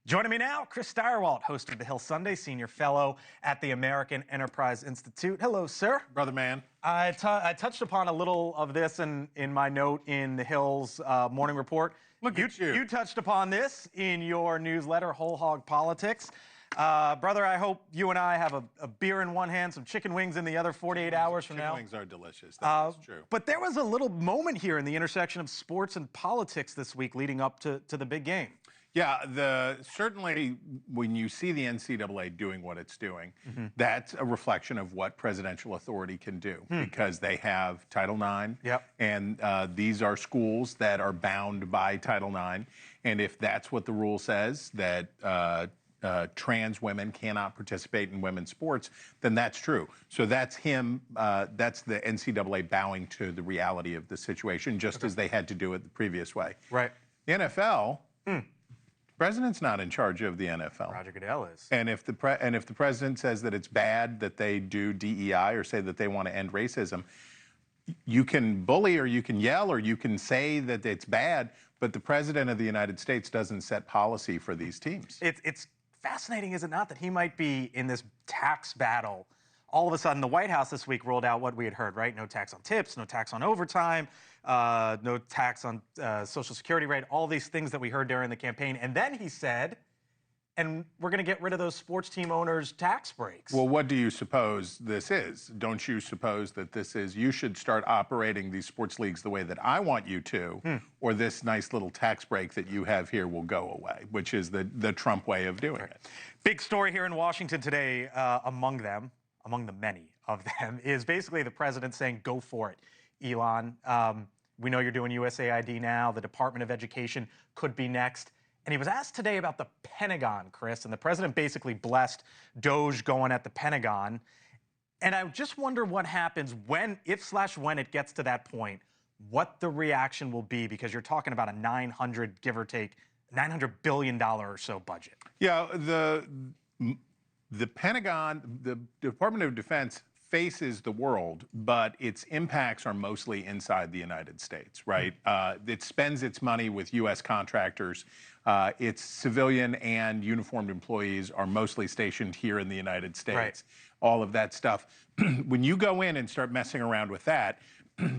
Joining me now, Chris Steyerwalt, host of The Hill Sunday, senior fellow at the American Enterprise Institute. Hello, sir. Brother man. I touched upon a little of this in my note in The Hill's morning report. Look at you. You touched upon this in your newsletter, Whole Hog Politics. Brother, I hope you and I have a beer in one hand, some chicken wings in the other 48 hours from now. Chicken wings are delicious. That is true. But there was a little moment here in the intersection of sports and politics this week leading up to the big game. Yeah, certainly when you see the NCAA doing what it's doing, that's a reflection of what presidential authority can do because they have Title IX, and these are schools that are bound by Title IX. And if that's what the rule says, that trans women cannot participate in women's sports, then that's true. So that's that's the NCAA bowing to the reality of the situation, just as they had to do it the previous way. Right. The NFL. The president's not in charge of the NFL. Roger Goodell is. And if the president says that it's bad that they do DEI or say that they want to end racism, you can bully or you can yell or you can say that it's bad, but the president of the United States doesn't set policy for these teams. It's fascinating, is it not, that he might be in this tax battle. All of a sudden, the White House this week rolled out what we had heard, right? No tax on tips, no tax on overtime, no tax on Social Security rate, all these things that we heard during the campaign. And then he said, and we're going to get rid of those sports team owners' tax breaks. Well, what do you suppose this is? Don't you suppose that this is, you should start operating these sports leagues the way that I want you to, or this nice little tax break that you have here will go away, which is the Trump way of doing it. Big story here in Washington today, among the many of them, is basically the president saying, go for it, Elon. We know you're doing USAID now. The Department of Education could be next. And he was asked today about the Pentagon, Chris, and the president basically blessed Doge going at the Pentagon. And I just wonder what happens when it gets to that point, what the reaction will be, because you're talking about a give or take, $900 billion or so budget. Yeah, the Pentagon, the Department of Defense faces the world, but its impacts are mostly inside the United States, right? It spends its money with U.S. contractors. Its civilian and uniformed employees are mostly stationed here in the United States. Right. All of that stuff. When you go in and start messing around with that,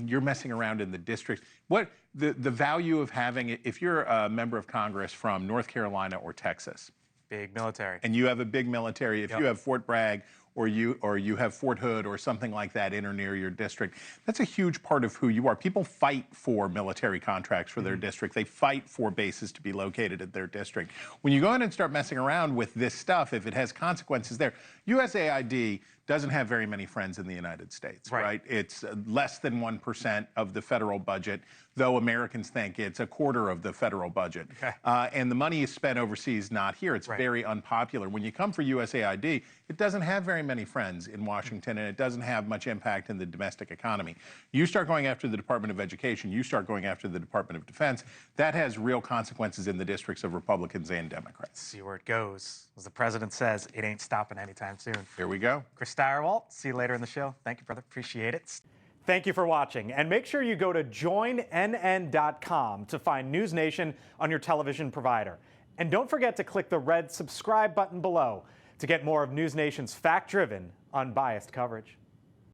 you're messing around in the districts. What the value of having it, if you're a member of Congress from North Carolina or Texas, big military, and you have a big military, if you have Fort Bragg or you have Fort Hood or something like that in or near your district, that's a huge part of who you are. People fight for military contracts for their district. They fight for bases to be located at their district. When you go in and start messing around with this stuff, if it has consequences there, USAID doesn't have very many friends in the United States, right? It's less than 1% of the federal budget, though Americans think it's a quarter of the federal budget. And the money is spent overseas, not here. It's very unpopular. When you come for USAID, it doesn't have very many friends in Washington, and it doesn't have much impact in the domestic economy. You start going after the Department of Education, you start going after the Department of Defense, that has real consequences in the districts of Republicans and Democrats. See where it goes. As the president says, it ain't stopping anytime soon. Here we go. Chris Steyerwalt, see you later in the show. Thank you, brother. Appreciate it. Thank you for watching, and make sure you go to joinnn.com to find NewsNation on your television provider. And don't forget to click the red subscribe button below to get more of NewsNation's fact-driven, unbiased coverage.